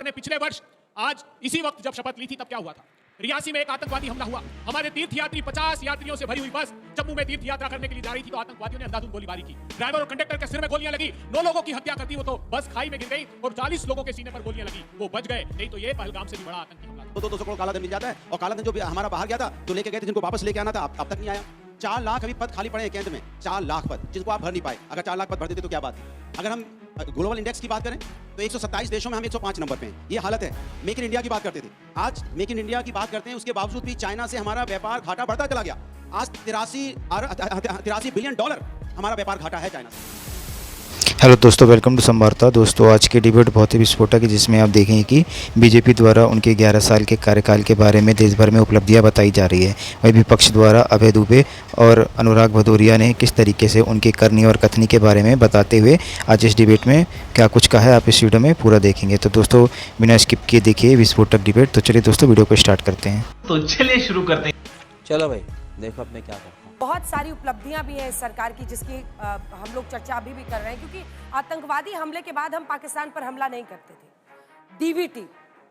ने पिछले वर्ष आज इसी वक्त जब शपथ ली थी तब क्या हुआ था? रियासी में एक आतंकवादी हमला हुआ। हमारे तीर्थयात्री 50 यात्रियों से भरी हुई बस जम्मू में तीर्थ यात्रा करने के लिए जा रही थी तो आतंकवादियों ने अंधाधुंध गोलीबारी की। ड्राइवर और कंडक्टर के सिर में गोलियां लगी। 9 लोगों की हत्या करती वो तो बस खाई में गिर गई और 40 लोगों के सीने पर गोलियां लगी, वो बच गए, नहीं तो ये पहलगाम से भी बड़ा आतंकी हमला था। 200 करोड़ काला धन मिल जाता है और काला धन जो हमारा बाहर गया था जो लेके गए थे, जिनको वापस लेके आना था अब तक नहीं आया। 4 लाख अभी पद खाली पड़े हैं केंद्र में, 4 लाख पद जिनको आप भर नहीं पाए। अगर 4 लाख पद भर देते तो क्या बात है। अगर हम ग्लोबल इंडेक्स की बात करें तो 127 देशों में हम 105 नंबर पे हैं। ये हालत है। मेक इन इंडिया की बात करते थे, आज मेक इन इंडिया की बात करते हैं, उसके बावजूद भी चाइना से हमारा व्यापार घाटा बढ़ता चला गया। आज 83 बिलियन डॉलर हमारा व्यापार घाटा है चाइना से। हेलो दोस्तों, वेलकम टू संवार्ता। दोस्तों आज की डिबेट बहुत ही विस्फोटक है, जिसमें आप देखेंगे कि बीजेपी द्वारा उनके 11 साल के कार्यकाल के बारे में देश भर में उपलब्धियां बताई जा रही है। वहीं विपक्ष द्वारा अभय दुबे और अनुराग भदौरिया ने किस तरीके से उनकी करनी और कथनी के बारे में बताते हुए आज इस डिबेट में क्या कुछ कहा है, आप इस वीडियो में पूरा देखेंगे। तो दोस्तों बिना स्किप किए देखिए विस्फोटक डिबेट। तो चलिए दोस्तों वीडियो को स्टार्ट करते हैं। तो चलिए शुरू करते हैं। चलो भाई देखो अब मैं क्या करता हूँ। बहुत सारी उपलब्धियां भी हैं इस सरकार की जिसकी हम लोग चर्चा अभी भी कर रहे हैं, क्योंकि आतंकवादी हमले के बाद हम पाकिस्तान पर हमला नहीं करते थे। डीबीटी,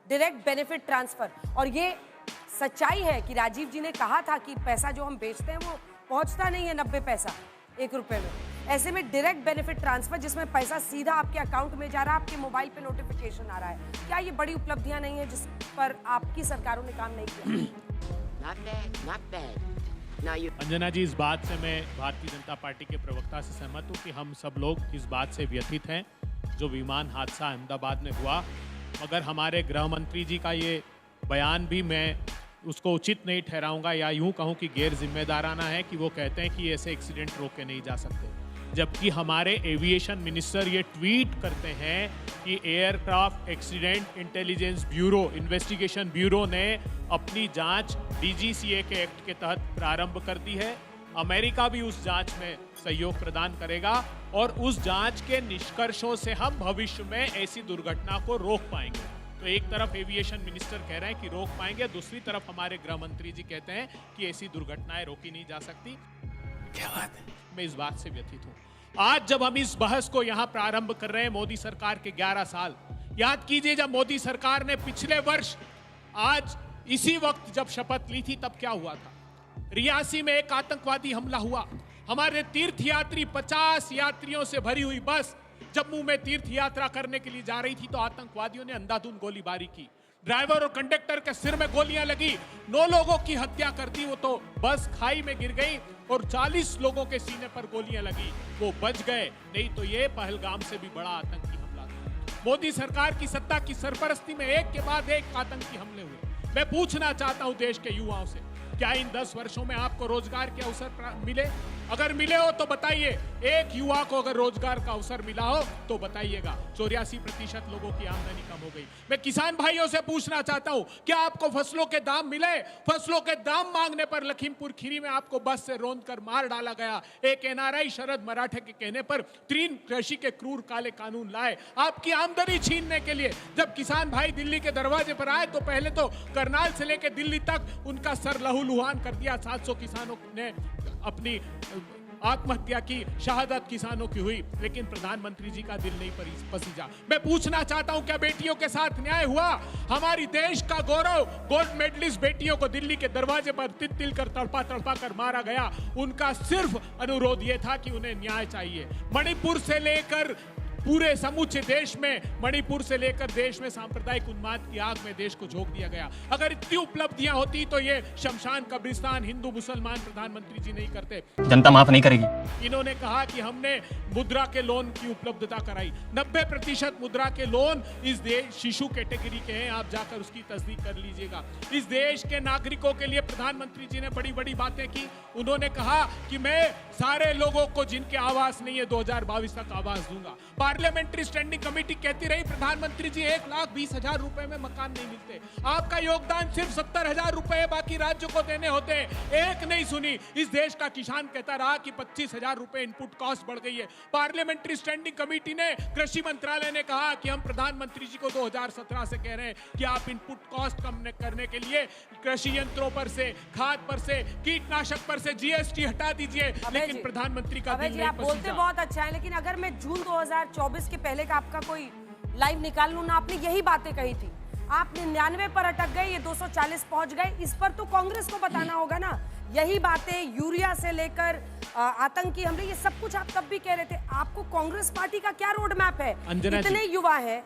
डायरेक्ट बेनिफिट ट्रांसफर, और ये सच्चाई है कि राजीव जी ने कहा था कि पैसा जो हम बेचते हैं वो पहुंचता नहीं है 90 पैसा 1 रुपए में। ऐसे में डायरेक्ट बेनिफिट ट्रांसफर जिसमें पैसा सीधा आपके अकाउंट में जा रहा है, आपके मोबाइल पे नोटिफिकेशन आ रहा है, क्या ये बड़ी उपलब्धियां नहीं है जिस पर आपकी सरकारों ने काम नहीं किया? Not bad. Now you. Anjana जी, इस बात से मैं भारतीय जनता पार्टी के प्रवक्ता से सहमत हूँ कि हम सब लोग इस बात से व्यथित हैं जो विमान हादसा अहमदाबाद में हुआ, मगर हमारे गृह मंत्री जी का ये बयान भी मैं उसको उचित नहीं ठहराऊंगा, या यूं कहूं कि गैर जिम्मेदाराना है कि वो कहते हैं कि ऐसे एक्सीडेंट रोके नहीं जा सकते, जबकि हमारे एविएशन मिनिस्टर ये ट्वीट करते हैं कि aircraft accident intelligence bureau, investigation bureau ने अपनी जांच डीजीसीए के एक्ट के तहत प्रारंभ कर दी है। अमेरिका भी उस जांच में सहयोग प्रदान करेगा और उस जांच के निष्कर्षों से हम भविष्य में ऐसी दुर्घटना को रोक पाएंगे। तो एक तरफ एविएशन मिनिस्टर कह रहे हैं कि रोक पाएंगे, दूसरी तरफ हमारे गृह मंत्री जी कहते हैं कि ऐसी दुर्घटनाएं रोकी नहीं जा सकती। क्या बात है, मैं इस बात से व्यथित हूँ। आज जब हम इस बहस को यहाँ प्रारंभ कर रहे हैं, मोदी सरकार के 11 साल, याद कीजिए जब मोदी सरकार ने पिछले वर्ष आज इसी वक्त जब शपथ ली थी तब क्या हुआ था? रियासी में एक आतंकवादी हमला हुआ। हमारे तीर्थयात्री 50 यात्रियों से भरी हुई बस जम्मू में तीर्थ यात्रा करने के लिए जा रही थी तो आतंकवादियों ने अंधाधुंध गोलीबारी की। ड्राइवर और कंडक्टर के सिर में गोलियां लगी। 9 लोगों की हत्या कर दी वो तो बस खाई में गिर गई और 40 लोगों के सीने पर गोलियां लगी, वो बच गए, नहीं तो ये पहलगाम से भी बड़ा आतंकी हमला था। मोदी सरकार की सत्ता की सरपरस्ती में एक के बाद एक आतंकी हमले हुए। मैं पूछना चाहता हूं देश के युवाओं से, क्या इन 10 वर्षों में आपको रोजगार के अवसर मिले? अगर मिले हो तो बताइए। एक युवा को अगर रोजगार का अवसर मिला हो तो बताइएगा। 84% लोगों की आमदनी कम हो गई। मैं किसान भाइयों से पूछना चाहता हूं, क्या आपको फसलों के दाम मिले? फसलों के दाम मांगने पर लखीमपुर खीरी में आपको बस से रौंद कर मार डाला गया। एक एनआरआई शरद मराठे के कहने पर 3 कृषि के क्रूर काले कानून लाए आपकी आमदनी छीनने के लिए। जब किसान भाई दिल्ली के दरवाजे पर आए तो पहले तो करनाल से लेकर दिल्ली तक उनका सर लहूलुहान कर दिया। 700 किसानों ने अपनी आत्महत्या की, शहादत किसानों की हुई, लेकिन प्रधानमंत्री जी का दिल नहीं पसीजा। मैं पूछना चाहता हूं, क्या बेटियों के साथ न्याय हुआ? हमारी देश का गौरव गोल्ड मेडलिस्ट बेटियों को दिल्ली के दरवाजे पर तिल कर तड़पा कर मारा गया। उनका सिर्फ अनुरोध यह था कि उन्हें न्याय चाहिए। मणिपुर से लेकर पूरे समूचे देश में, मणिपुर से लेकर देश में सांप्रदायिक उन्माद की आग में देश को झोंक दिया गया। अगर इतनी उपलब्धियां होती तो ये शमशान कब्रिस्तान हिंदू मुसलमान प्रधानमंत्री जी नहीं करते। जनता माफ नहीं करेगी। इन्होंने कहा कि हमने मुद्रा के लोन की उपलब्धता कराई। 90% मुद्रा के लोन इस देश शिशु कैटेगरी के हैं, आप जाकर उसकी तस्दीक कर लीजिएगा। इस देश के नागरिकों के लिए प्रधानमंत्री जी ने बड़ी बड़ी बातें की। उन्होंने कहा कि मैं सारे लोगों को जिनके आवास नहीं है 2022 तक आवास दूंगा। पार्लियामेंट्री स्टैंडिंग कमेटी कहती रही प्रधानमंत्री जी 1,20,000 रुपए में मकान नहीं मिलते। आपका योगदान सिर्फ 70,000 रुपए बाकी राज्यों को देने होते। एक नहीं सुनी। इस देश का किसान कहता रहा कि 25,000 रुपए इनपुट कॉस्ट बढ़ गई है। पार्लियामेंट्री स्टैंडिंग कमेटी ने, कृषि मंत्रालय ने कहा कि हम प्रधानमंत्री जी को 2017 से कह रहे हैं कि आप इनपुट कॉस्ट कम करने के लिए कृषि यंत्रों पर से, खाद पर से, कीटनाशक पर से जीएसटी हटा दीजिए, लेकिन प्रधानमंत्री का दिल नहीं आप बोलते पसीजा। बहुत अच्छा है, लेकिन अगर मैं जून 2024 के पहले का आपका कोई लाइव निकाल लूं ना, आपने यही बातें कही थी। आप 99 पर अटक गए, ये 240 पहुंच गए। इस पर तो कांग्रेस को बताना होगा ना। यही बातें यूरिया से लेकर आतंकी हमले, ये सब कुछ आप तब भी कह रहे थे। आपको कांग्रेस पार्टी का क्या रोड मैप है? इतने युवा हैं,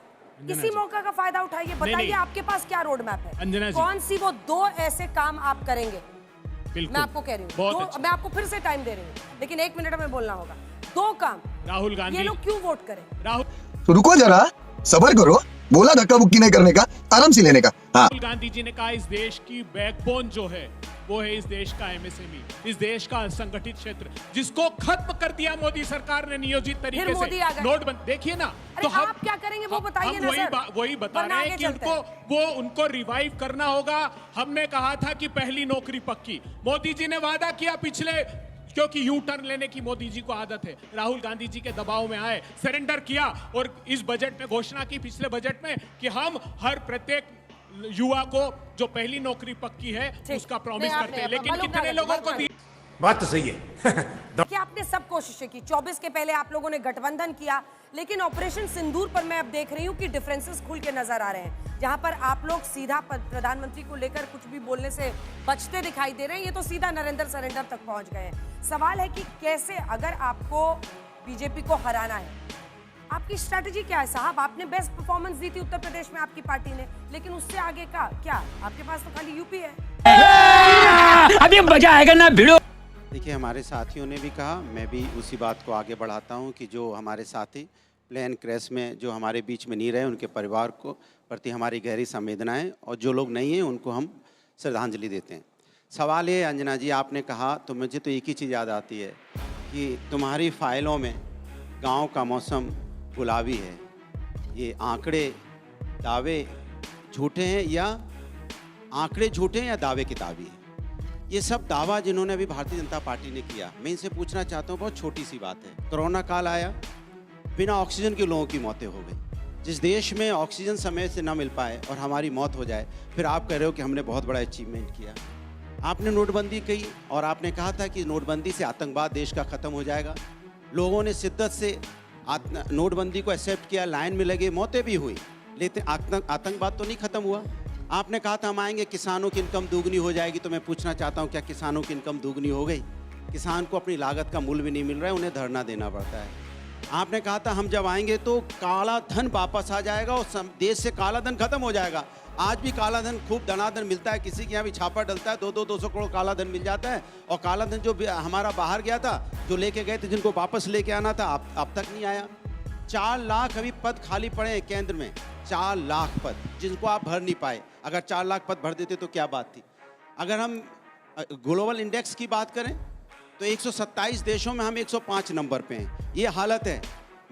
इसी मौका का फायदा उठाइए। बताइए आपके पास क्या रोड मैप है? अंजना जी, कौन सी वो 2 ऐसे काम आप करेंगे? मैं आपको कह रही हूँ, मैं आपको फिर से टाइम दे रही हूँ, लेकिन 1 मिनट में बोलना होगा। 2 काम राहुल गांधी, ये लोग क्यों वोट करें? राहुल रुको जरा, सबर करो, बोला धक्का बुक्की नहीं करने का, आराम से लेने का। राहुल गांधी जी ने कहा इस देश की बैकबोन जो है वो है इस देश का एमएसएमई, इस देश का असंगठित क्षेत्र, जिसको खत्म कर दिया मोदी सरकार ने नियोजित तरीके से। नोटबंदी देखिए ना, तो हम आप क्या करेंगे वो बताइए ना सर। वही बता रहे हैं कि उनको रिवाइव करना होगा। हमने कहा था कि पहली नौकरी पक्की, मोदी जी ने वादा किया पिछले, क्योंकि यू टर्न लेने की मोदी जी को आदत है, राहुल गांधी जी के दबाव में आए, सरेंडर किया और इस बजट में घोषणा की, पिछले बजट में, कि हम हर प्रत्येक युवा को जो पहली नौकरी पक्की है उसका प्रॉमिस करते हैं। लेकिन कितने लोगों को दी? बात तो सही है। देखिए आपने सब कोशिशें की, 24 के पहले आप लोगों ने गठबंधन किया, लेकिन ऑपरेशन सिंदूर पर मैं अब देख रही हूँ कि डिफरेंसेस खुल के नजर आ रहे हैं, जहां पर आप लोग सीधा प्रधानमंत्री को लेकर कुछ भी बोलने से बचते दिखाई दे रहे हैं। ये तो सीधा नरेंद्र सरेंडर तक पहुंच गए हैं। सवाल है कि कैसे, अगर आपको बीजेपी को हराना है, आपकी स्ट्रैटेजी क्या है साहब? आपने बेस्ट परफॉर्मेंस दी थी उत्तर प्रदेश में आपकी पार्टी ने, लेकिन उससे आगे का क्या? आपके पास तो खाली यूपी है। अभी मजा आएगा ना भिड़ो। देखिए, हमारे साथियों ने भी कहा, मैं भी उसी बात को आगे बढ़ाता हूं कि जो हमारे साथी प्लेन क्रैश में जो हमारे बीच में नहीं रहे, उनके परिवार को प्रति हमारी गहरी संवेदनाएं, और जो लोग नहीं हैं उनको हम श्रद्धांजलि देते हैं। सवाल ये अंजना जी, आपने कहा तो मुझे तो एक ही चीज़ याद आती है कि तुम्हारी फाइलों में गाँव का मौसम गुलाबी है। ये आंकड़े दावे झूठे हैं या आंकड़े झूठे हैं या दावे किताबी हैं? ये सब दावा जिन्होंने अभी भारतीय जनता पार्टी ने किया, मैं इनसे पूछना चाहता हूँ, बहुत छोटी सी बात है। कोरोना काल आया, बिना ऑक्सीजन के लोगों की मौतें हो गई। जिस देश में ऑक्सीजन समय से ना मिल पाए और हमारी मौत हो जाए, फिर आप कह रहे हो कि हमने बहुत बड़ा अचीवमेंट किया। आपने नोटबंदी की और आपने कहा था कि नोटबंदी से आतंकवाद देश का ख़त्म हो जाएगा। लोगों ने शिद्दत से नोटबंदी को एक्सेप्ट किया, लाइन में लगे, मौतें भी हुई, लेकिन आतंकवाद तो नहीं खत्म हुआ। आपने कहा था हम आएंगे, किसानों की इनकम दोगुनी हो जाएगी, तो मैं पूछना चाहता हूं, क्या किसानों की इनकम दोगुनी हो गई? किसान को अपनी लागत का मूल्य भी नहीं मिल रहा है, उन्हें धरना देना पड़ता है। आपने कहा था हम जब आएंगे तो काला धन वापस आ जाएगा और देश से काला धन खत्म हो जाएगा। आज भी काला धन खूब धनाधन मिलता है, किसी के यहाँ भी छापा डलता है, 200 करोड़ काला धन मिल जाता है। और काला धन जो हमारा बाहर गया था, जो लेके गए थे, जिनको वापस लेके आना था, अब तक नहीं आया। 4 लाख अभी पद खाली पड़े हैं केंद्र में, 4 लाख पद जिनको आप भर नहीं पाए। अगर 4 लाख पद भर देते तो क्या बात थी? अगर हम ग्लोबल इंडेक्स की बात करें तो 127 देशों में हम 105 नंबर पे हैं। ये हालत है।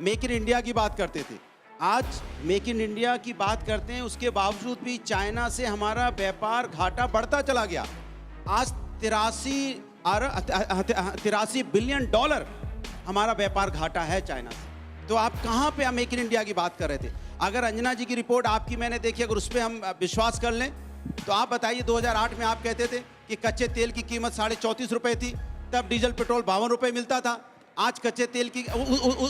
मेक इन इंडिया की बात करते थे, आज मेक इन इंडिया की बात करते हैं, उसके बावजूद भी चाइना से हमारा व्यापार घाटा बढ़ता चला गया। आज 83 बिलियन डॉलर हमारा व्यापार घाटा है चाइना से। तो आप कहाँ पे मेक इन इंडिया की बात कर रहे थे? अगर अंजना जी की रिपोर्ट आपकी मैंने देखी, अगर उस पर हम विश्वास कर लें तो आप बताइए, 2008 में आप कहते थे कि कच्चे तेल की कीमत 34.5 रुपए थी, तब डीजल पेट्रोल 52 रुपए मिलता था। आज कच्चे तेल की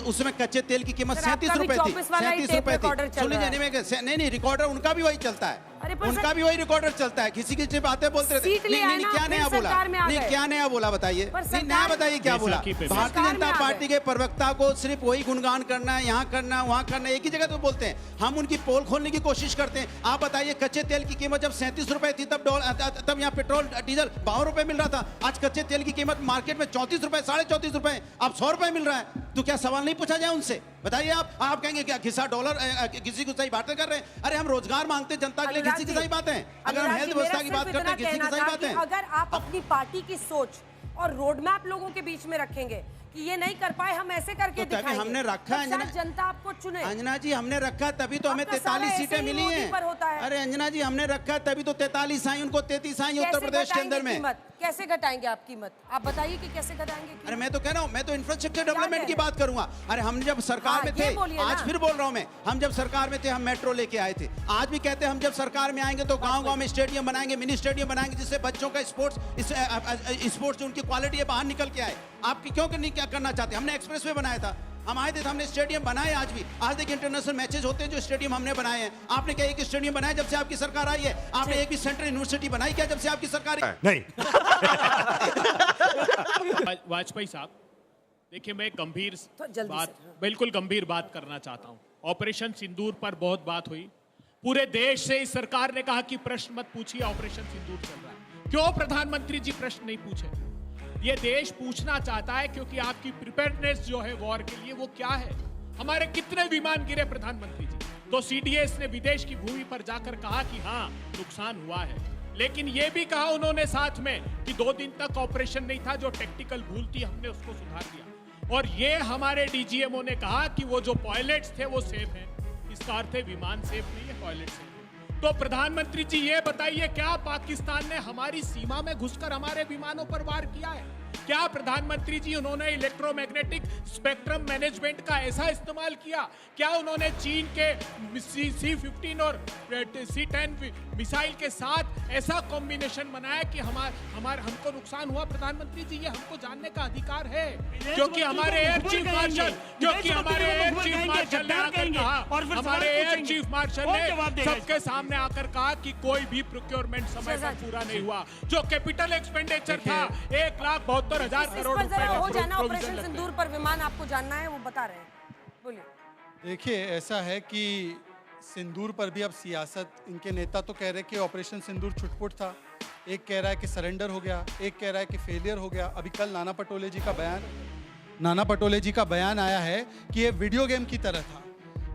उसमें कच्चे तेल की कीमत 37 रुपए थी, 37 रुपए थी। सुन लीजिए, नहीं रिकॉर्डर उनका भी वही चलता है, उनका भी वही रिकॉर्डर चलता है। किसी की बातें बोलते रहते, नहीं क्या नया बोला, नहीं क्या नया बोला बताइए, नहीं नया बताइए क्या बोला। भारतीय जनता पार्टी के प्रवक्ता को सिर्फ वही गुणगान करना है, यहाँ करना है, वहाँ करना है, एक ही जगह तो बोलते हैं। हम उनकी पोल खोलने की कोशिश करते हैं। आप बताइए, कच्चे तेल की कीमत जब 37 रुपए थी, तब यहाँ पेट्रोल डीजल 52 रुपए मिल रहा था। आज कच्चे तेल की कीमत मार्केट में 34 रुपए, 34.5 रुपए, अब 100 रुपए मिल रहा है। तो क्या सवाल नहीं पूछा जाए उनसे? बताइए आप कहेंगे क्या घिसा डॉलर, किसी को सही बातें कर रहे हैं? अरे हम रोजगार मांगते हैं जनता के लिए, किसी की सही बात है। अगर हम हेल्थ व्यवस्था की बात करते हैं, किसी की सही बात है। अगर आप अपनी पार्टी की सोच और रोड मैप लोगों के बीच में रखेंगे कि ये नहीं कर पाए, हम ऐसे करके तो तभी हमने रखा है, जनता आपको चुने। अंजना जी हमने रखा तभी तो हमें 43 सीटें मिली हैं। अरे अंजना जी हमने रखा तभी तो 43 आई, उनको 33 आई उत्तर प्रदेश के अंदर में। कैसे घटाएंगे आप कीमत? आप बताइए कि कैसे घटाएंगे? अरे मैं तो कह रहा हूँ, मैं तो इंफ्रास्ट्रक्चर डेवलपमेंट की बात करूंगा। अरे हम जब सरकार में थे, आज फिर बोल रहा हूँ मैं, हम जब सरकार में थे हम मेट्रो लेके आए थे। आज भी कहते हैं हम जब सरकार में आएंगे तो गांव-गांव में स्टेडियम बनाएंगे, मिनी स्टेडियम बनाएंगे, जिससे बच्चों का स्पोर्ट्स जो उनकी क्वालिटी है बाहर निकल के आए। आप क्यों नहीं क्या करना चाहते? हमने एक्सप्रेसवे बनाया था, हम आए थे तो हमने स्टेडियम बनाए। आज देखिए इंटरनेशनल मैचेस होते हैं जो स्टेडियम हमने बनाए हैं। आपने क्या एक स्टेडियम बनाया जब से आपकी सरकार आई है? आपने एक भी सेंट्रल यूनिवर्सिटी बनाई क्या जब से आपकी सरकार आई? नहीं। वाजपेयी साहब, देखिए मैं गंभीर तो जल्दी बात, से, हाँ। बिल्कुल गंभीर बात करना चाहता हूं। ऑपरेशन सिंदूर पर बहुत बात हुई। पूरे देश से इस सरकार ने कहा कि प्रश्न मत पूछिए, ऑपरेशन सिंदूर चल रहा है। क्यों प्रधानमंत्री जी प्रश्न नहीं पूछे? ये देश पूछना चाहता है क्योंकि आपकी प्रिपेयर्डनेस जो है वॉर के लिए वो क्या है। हमारे कितने विमान गिरे प्रधानमंत्री जी? तो सीडीएस ने विदेश की भूमि पर जाकर कहा कि हाँ नुकसान हुआ है, लेकिन ये भी कहा उन्होंने साथ में कि 2 दिन तक ऑपरेशन नहीं था, जो टेक्निकल भूल थी हमने उसको सुधार दिया। और ये हमारे डीजीएमओ ने कहा कि वो जो पायलट्स थे वो सेफ हैं। इसका अर्थ है विमान सेफ नहीं है, पायलट सेफ है। तो प्रधानमंत्री जी ये बताइए, क्या पाकिस्तान ने हमारी सीमा में घुसकर हमारे विमानों पर वार किया है? क्या प्रधानमंत्री जी उन्होंने इलेक्ट्रोमैग्नेटिक स्पेक्ट्रम मैनेजमेंट का ऐसा इस्तेमाल किया? क्या उन्होंने चीन के C-15 और C-10 मिसाइल के साथ ऐसा कॉम्बिनेशन बनाया कि हमको नुकसान हुआ? प्रधानमंत्री जी ये हमको जानने का अधिकार है, क्योंकि हमारे एयर चीफ मार्शल ने आकर कहा, हमारे एयर चीफ मार्शल ने सबके सामने आकर कहा कि कोई भी प्रोक्योरमेंट समय पर पूरा नहीं हुआ। जो कैपिटल एक्सपेंडिचर था 1,72,000 करोड़ इस पर जरा हो रुपए जाना का ऑपरेशन सिंदूर पर विमान आपको जानना है, वो बता रहे हैं, बोलिए। देखिए ऐसा है कि सिंदूर पर भी अब सियासत, इनके नेता तो कह रहे कि ऑपरेशन सिंदूर छुटपुट था, एक कह रहा है कि सरेंडर हो गया, एक कह रहा है कि फेलियर हो गया। अभी कल नाना पटोले जी का बयान आया है कि ये वीडियो गेम की तरह था।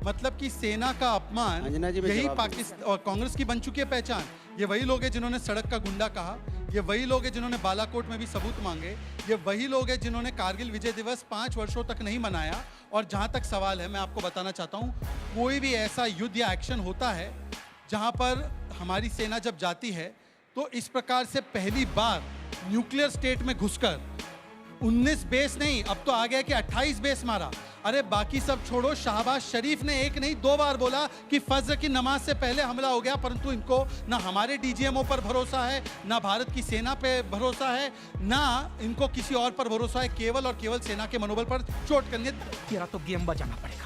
मतलब कि सेना का अपमान यही पाकिस्तान और कांग्रेस की बन चुकी है पहचान। ये वही लोग हैं जिन्होंने सड़क का गुंडा कहा, ये वही लोग हैं जिन्होंने बालाकोट में भी सबूत मांगे, ये वही लोग हैं जिन्होंने कारगिल विजय दिवस 5 वर्षों तक नहीं मनाया। और जहां तक सवाल है, मैं आपको बताना चाहता हूं, कोई भी ऐसा युद्ध या एक्शन होता है जहां पर हमारी सेना जब जाती है तो इस प्रकार से पहली बार न्यूक्लियर स्टेट में घुसकर 19 बेस नहीं, अब तो आ गया कि 28 बेस मारा। अरे बाकी सब छोड़ो, शहबाज शरीफ ने एक नहीं 2 बार बोला कि फज्र की नमाज से पहले हमला हो गया, परंतु इनको ना हमारे डीजीएमओ पर भरोसा है, ना भारत की सेना पे भरोसा है, ना इनको किसी और पर भरोसा है। केवल और केवल सेना के मनोबल पर चोट करनी। तेरा तो गेम बजाना पड़ेगा।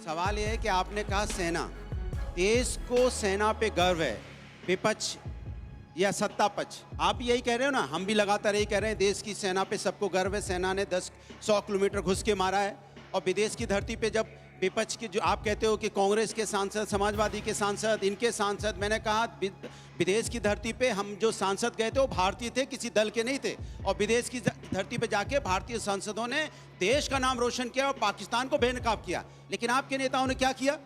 सवाल यह है कि आपने कहा सेना, देश को सेना पे गर्व है, विपक्ष या सत्ता पक्ष, आप यही कह रहे हो ना? हम भी लगातार यही कह रहे हैं, देश की सेना पे सबको गर्व है। सेना ने 100 किलोमीटर घुस के मारा है। और विदेश की धरती पे जब विपक्ष के, जो आप कहते हो कि कांग्रेस के सांसद, समाजवादी के सांसद, इनके सांसद, मैंने कहा विदेश की धरती पे हम जो सांसद गए थे वो भारतीय थे, किसी दल के नहीं थे। और विदेश की धरती पे जाके भारतीय सांसदों ने देश का नाम रोशन किया और पाकिस्तान को बेनकाब किया। लेकिन आपके नेताओं ने क्या किया?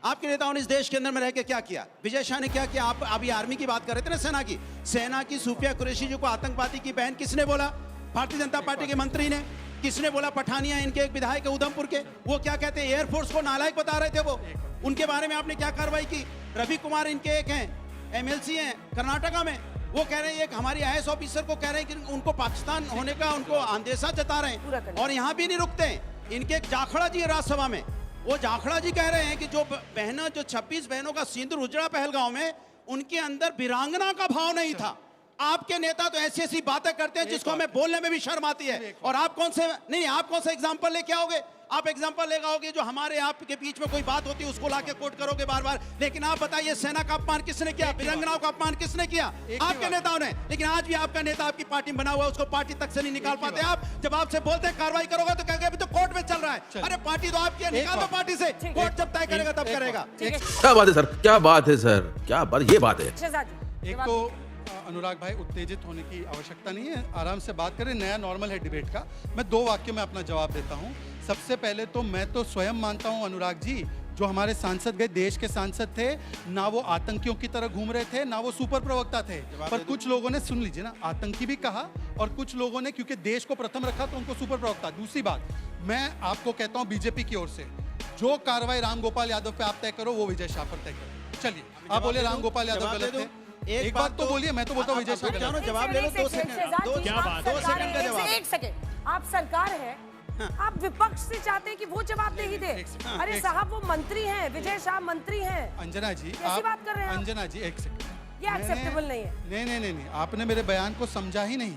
आपके नेताओं ने इस देश के अंदर में रह के क्या किया? विजय शाह ने क्या किया? आप अभी आर्मी की बात कर रहे थे ना, सेना की सूफिया कुरैशी जी को आतंकवादी की बहन किसने बोला? भारतीय जनता पार्टी के मंत्री ने। किसने बोला? पठानिया, इनके एक विधायक है उधमपुर के, वो क्या कहते हैं, एयरफोर्स को नालायक बता रहे थे वो। उनके बारे में आपने क्या कार्रवाई की? रवि कुमार इनके एक हैं, एमएलसी हैं कर्नाटका में, वो कह रहे हैं, एक हमारी आईएएस ऑफिसर को कह रहे हैं कि उनको पाकिस्तान होने का उनको अंदेशा जता रहे हैं। और यहाँ भी नहीं रुकते हैं। इनके एक जाखड़ा जी राज्यसभा में, वो जाखड़ा जी कह रहे हैं कि जो बहनों, जो 26 बहनों का सिंदूर उजड़ा पहलगांव में, उनके अंदर वीरांगना का भाव नहीं था। आपके नेता तो ऐसी ऐसी बातें करते हैं जिसको हमें बोलने में भी शर्म आती है। और आप कौन से एग्जांपल लेके आओगे? आप एग्जांपल लेके आओगे जो हमारे आपके बीच में कोई बात होती है उसको लाके कोट करोगे बार बार। लेकिन आप बताइए, सेना का अपमान किसने किया? वीरांगनाओं का अपमान किसने किया? आपके नेताओं ने। लेकिन आज भी आपका नेता आपकी पार्टी में बना हुआ है, उसको पार्टी तक से नहीं निकाल पाते आप। जब आपसे बोलते हैं कार्रवाई करोगे तो कहेंगे अभी तो कोर्ट में चल रहा है। अरे पार्टी तो आपकी है, निकाल दो पार्टी से। कोर्ट जब तय करेगा तब करेगा। क्या बात है सर, क्या बात है सर, क्या बात, ये बात है। एक तो अनुराग भाई, उत्तेजित होने की आवश्यकता नहीं है, आराम से बात करें, नया नॉर्मल है डिबेट का। मैं 2 वाक्यों में अपना जवाब देता हूं। सबसे पहले तो मैं तो स्वयं मानता हूं अनुराग जी, जो हमारे सांसद गए, देश के सांसद थे, ना वो आतंकियों की तरह घूम रहे थे, ना वो सुपर प्रवक्ता थे। पर कुछ लोगों ने, सुन लीजिए ना, आतंकी भी कहा, और कुछ लोगों ने क्योंकि देश को प्रथम रखा तो उनको सुपर प्रवक्ता। दूसरी बात, मैं आपको कहता हूं बीजेपी की ओर से जो कार्रवाई रामगोपाल यादव पे आप तय करो वो विजय शाह पर तय करो। चलिए, आप बोले रामगोपाल यादव गलत थे, एक बात तो बोलिए, मैं तो बोलता हूँ विजय शाह गलत। जवाब ले लो, 2 सेकंड का जवाब। 1 सेकंड, आप सरकार है, आप विपक्ष से चाहते हैं कि वो जवाब नहीं दे। अरे साहब, वो मंत्री हैं, विजय शाह मंत्री हैं। अंजना जी, कैसी बात कर रहे हैं? अंजना जी 1 सेकंड, ये एक्सेप्टेबल नहीं है। नहीं, आपने मेरे बयान को समझा ही नहीं।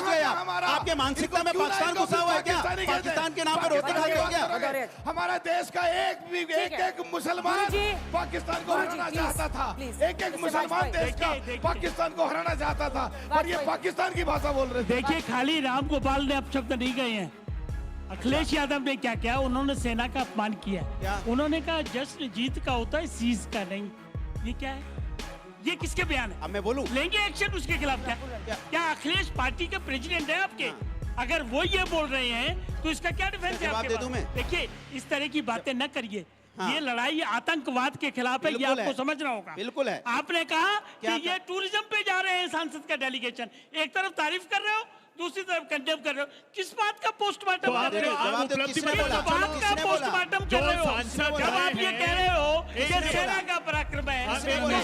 पहुंच गए आप? हमारा आपके मानसिकता में इनको क्यों ना पाकिस्तान इनको घुसा हुआ है क्या? पाकिस्तानी नहीं कहते। पाकिस्तान के नाम पर रोते खा के हो गया। हमारा देश का एक मुसलमान पाकिस्तान को हराना चाहता था, एक मुसलमान देश का पाकिस्तान को हराना चाहता था, और ये पाकिस्तान की भाषा बोल रहे थे। देखिए, खाली राम गोपाल ने अपशब्द नहीं गए हैं। अखिलेश यादव ने क्या किया, उन्होंने सेना का अपमान किया। उन्होंने कहा जश्न जीत का होता है, सीज का नहीं। ये क्या है? ये किसके बयान है? अब मैं बोलूं, लेंगे एक्शन उसके खिलाफ? क्या अखिलेश पार्टी के प्रेसिडेंट है आपके? अगर वो ये बोल रहे हैं तो इसका क्या डिफेंस है आपके पास? देखिए, इस तरह की बातें न करिए। ये लड़ाई आतंकवाद के खिलाफ है, ये आपको समझना होगा। बिल्कुल है। आपने कहा कि ये टूरिज्म पे जा रहे हैं सांसद का डेलीगेशन, एक तरफ तारीफ कर रहे हो, दूसरी तरफ कंडेम कर रहे हो। किस बात का पोस्टमार्टम कर रहे हो? पोस्टमार्टम कर रहे हो जब आप ये कह रहे हो कि सेना का पराक्रम है।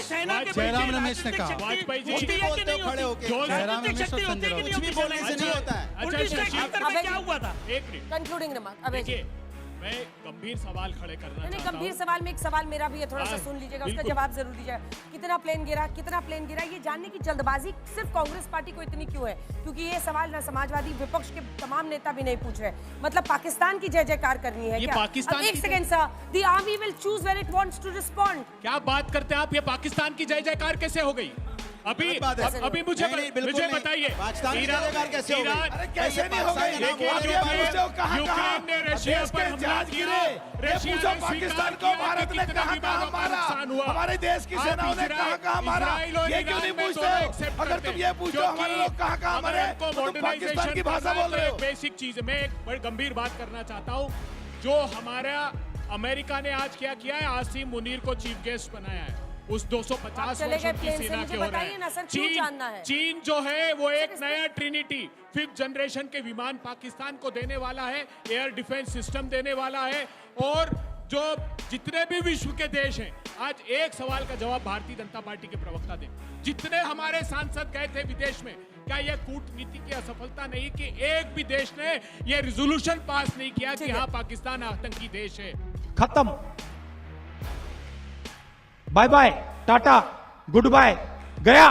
सेना के जयराम रमेश ने कहा, वाजपेयी जी खड़े होके राजनीतिक शक्ति होती है कि नहीं होती? बोलने से नहीं होता है। 1971 में क्या हुआ था? एक मिनट, कंक्लूडिंग रिमार्क। देखिए, मैं गंभीर सवाल खड़े करना नहीं, चाहता गंभीर हूं। सवाल में एक सवाल मेरा भी है, थोड़ा सा सुन लीजिएगा, उसका बिल्कुल। जवाब जरूर दीजिएगा। कितना प्लेन गिरा, ये जानने की जल्दबाजी सिर्फ कांग्रेस पार्टी को इतनी क्यों है? क्योंकि ये सवाल ना समाजवादी विपक्ष के तमाम नेता भी नहीं पूछ रहे। मतलब पाकिस्तान की जय जयकार करनी है ये क्या? पाकिस्तान एक की second sir, the army will choose when it wants to respond. क्या बात करते हैं आप? ये पाकिस्तान की जय जयकार कैसे हो गई? अभी मुझे बताइए, कैसे नहीं हो गई? यूक्रेन ने रशिया पर हमला किया, रशिया ने पाकिस्तान को भारत ने कहां मारा, हमारे देश की सेनाओं ने कहां मारा, ये क्यों नहीं पूछते? अगर तुम ये पूछो हमारे लोग कहां मरे, तो तुम पाकिस्तान की भाषा बोल रहे हो। बेसिक चीज मैं एक बड़ी गंभीर बात करना चाहता हूँ। जो हमारा अमेरिका ने आज क्या किया है, आसिम मुनीर को चीफ गेस्ट बनाया है। उस 250 वर्षों की सेना के हो रहे हैं। चीन जो है वो एक नया ट्रिनिटी 5th जनरेशन के विमान पाकिस्तान को देने वाला है, एयर डिफेंस सिस्टम देने वाला है। और जो जितने भी विश्व के देश हैं, आज एक सवाल का जवाब भारतीय जनता पार्टी के प्रवक्ता दें। जितने हमारे सांसद गए थे विदेश में, क्या यह कूटनीति की असफलता नहीं कि एक भी देश ने यह रिजोल्यूशन पास नहीं किया कि हाँ पाकिस्तान आतंकी देश है? खत्म, bye bye, tata, goodbye, गया।